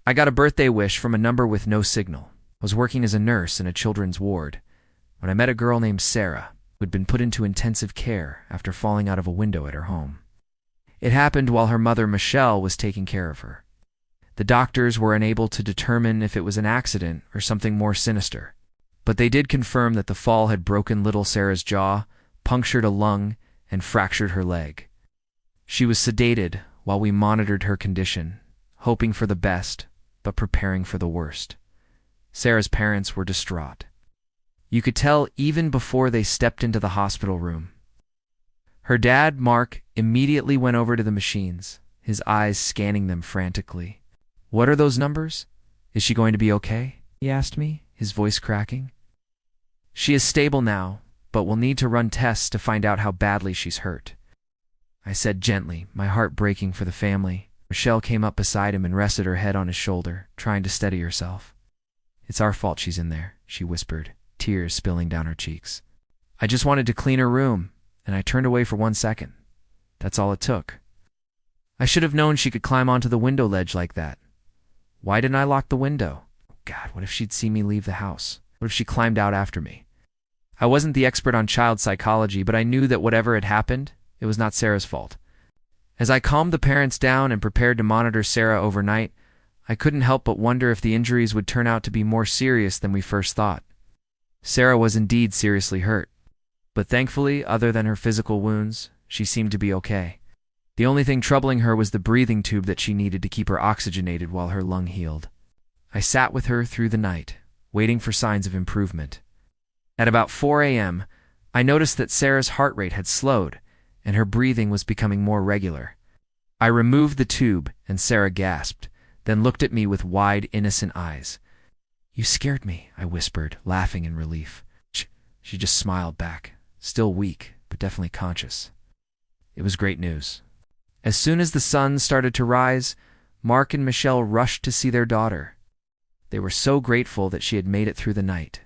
I got a birthday wish from a number with no signal. I was working as a nurse in a children's ward when I met a girl named Sarah who had been put into intensive care after falling out of a window at her home. It happened while her mother, Michelle, was taking care of her. The doctors were unable to determine if it was an accident or something more sinister, but they did confirm that the fall had broken little Sarah's jaw, punctured a lung, and fractured her leg. She was sedated while we monitored her condition, hoping for the best, but preparing for the worst. Sarah's parents were distraught. You could tell even before they stepped into the hospital room. Her dad, Mark, immediately went over to the machines, his eyes scanning them frantically. "What are those numbers? Is she going to be okay?" he asked me, his voice cracking. "She is stable now, but we'll need to run tests to find out how badly she's hurt," I said gently, my heart breaking for the family. Michelle came up beside him and rested her head on his shoulder, trying to steady herself. "It's our fault she's in there," she whispered, tears spilling down her cheeks. "I just wanted to clean her room, and I turned away for 1 second. That's all it took. I should have known she could climb onto the window ledge like that. Why didn't I lock the window? God, what if she'd seen me leave the house? What if she climbed out after me?" I wasn't the expert on child psychology, but I knew that whatever had happened, it was not Sarah's fault. As I calmed the parents down and prepared to monitor Sarah overnight, I couldn't help but wonder if the injuries would turn out to be more serious than we first thought. Sarah was indeed seriously hurt, but thankfully, other than her physical wounds, she seemed to be okay. The only thing troubling her was the breathing tube that she needed to keep her oxygenated while her lung healed. I sat with her through the night, waiting for signs of improvement. At about 4 a.m., I noticed that Sarah's heart rate had slowed, and her breathing was becoming more regular. I removed the tube, and Sarah gasped, then looked at me with wide, innocent eyes. "You scared me," I whispered, laughing in relief. She just smiled back, still weak, but definitely conscious. It was great news. As soon as the sun started to rise, Mark and Michelle rushed to see their daughter. They were so grateful that she had made it through the night.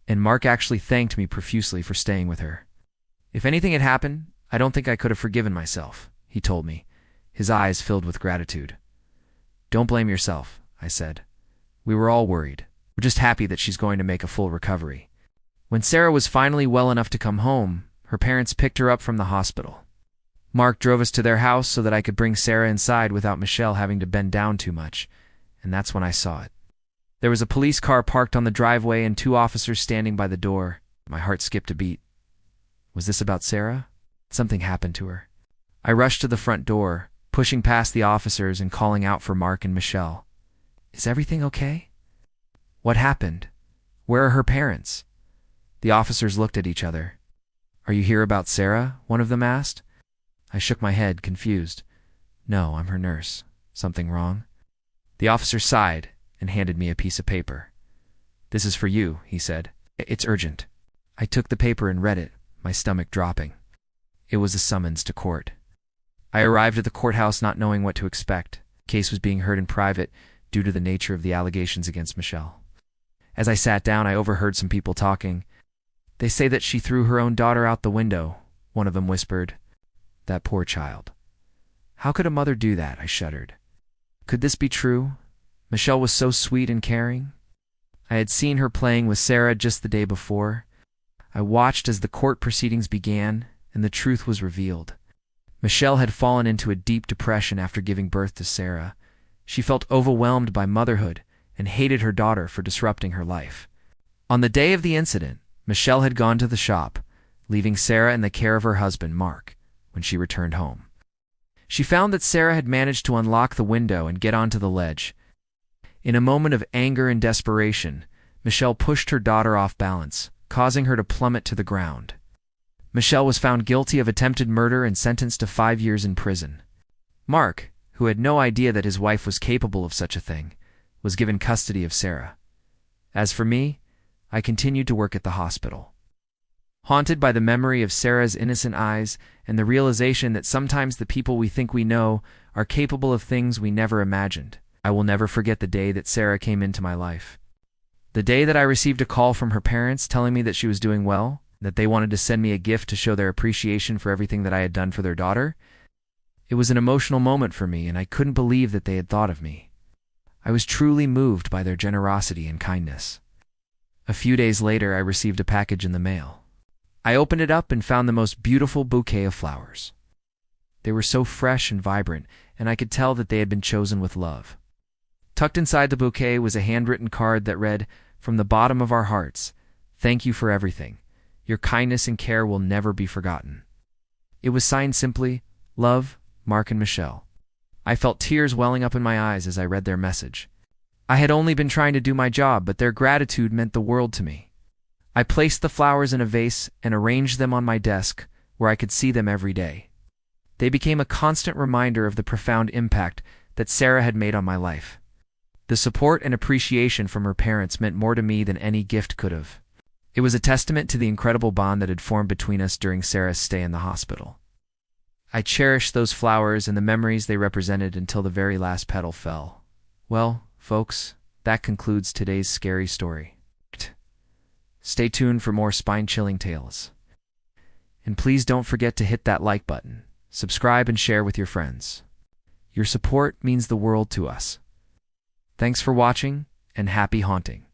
And Mark actually thanked me profusely for staying with her. "If anything had happened, I don't think I could have forgiven myself," he told me, his eyes filled with gratitude. "Don't blame yourself," I said. "We were all worried. We're just happy that she's going to make a full recovery." When Sarah was finally well enough to come home, her parents picked her up from the hospital. Mark drove us to their house so that I could bring Sarah inside without Michelle having to bend down too much, and that's when I saw it. There was a police car parked on the driveway and 2 officers standing by the door. My heart skipped a beat. Was this about Sarah? Something happened to her. I rushed to the front door, pushing past the officers and calling out for Mark and Michelle. "Is everything okay? What happened? Where are her parents?" The officers looked at each other. "Are you here about Sarah?" one of them asked. I shook my head, confused. "No, I'm her nurse. Something wrong?" The officer sighed and handed me a piece of paper. "This is for you," he said. "It's urgent." I took the paper and read it, my stomach dropping. It was a summons to court. I arrived at the courthouse not knowing what to expect. The case was being heard in private due to the nature of the allegations against Michelle. As I sat down, I overheard some people talking. "They say that she threw her own daughter out the window," one of them whispered. "That poor child. How could a mother do that?" I shuddered. Could this be true? Michelle was so sweet and caring. I had seen her playing with Sarah just the day before. I watched as the court proceedings began, and the truth was revealed. Michelle had fallen into a deep depression after giving birth to Sarah. She felt overwhelmed by motherhood and hated her daughter for disrupting her life. On the day of the incident, Michelle had gone to the shop, leaving Sarah in the care of her husband, Mark, when she returned home. She found that Sarah had managed to unlock the window and get onto the ledge. In a moment of anger and desperation, Michelle pushed her daughter off balance, causing her to plummet to the ground. Michelle was found guilty of attempted murder and sentenced to 5 years in prison. Mark, who had no idea that his wife was capable of such a thing, was given custody of Sarah. As for me, I continued to work at the hospital. Haunted by the memory of Sarah's innocent eyes and the realization that sometimes the people we think we know are capable of things we never imagined, I will never forget the day that Sarah came into my life. The day that I received a call from her parents telling me that she was doing well, that they wanted to send me a gift to show their appreciation for everything that I had done for their daughter. It was an emotional moment for me, and I couldn't believe that they had thought of me. I was truly moved by their generosity and kindness. A few days later, I received a package in the mail. I opened it up and found the most beautiful bouquet of flowers. They were so fresh and vibrant, and I could tell that they had been chosen with love. Tucked inside the bouquet was a handwritten card that read, "From the bottom of our hearts, thank you for everything. Your kindness and care will never be forgotten." It was signed simply, "Love, Mark and Michelle." I felt tears welling up in my eyes as I read their message. I had only been trying to do my job, but their gratitude meant the world to me. I placed the flowers in a vase and arranged them on my desk where I could see them every day. They became a constant reminder of the profound impact that Sarah had made on my life. The support and appreciation from her parents meant more to me than any gift could have. It was a testament to the incredible bond that had formed between us during Sarah's stay in the hospital. I cherished those flowers and the memories they represented until the very last petal fell. Well, folks, that concludes today's scary story. Stay tuned for more spine-chilling tales. And please don't forget to hit that like button, subscribe, and share with your friends. Your support means the world to us. Thanks for watching, and happy haunting.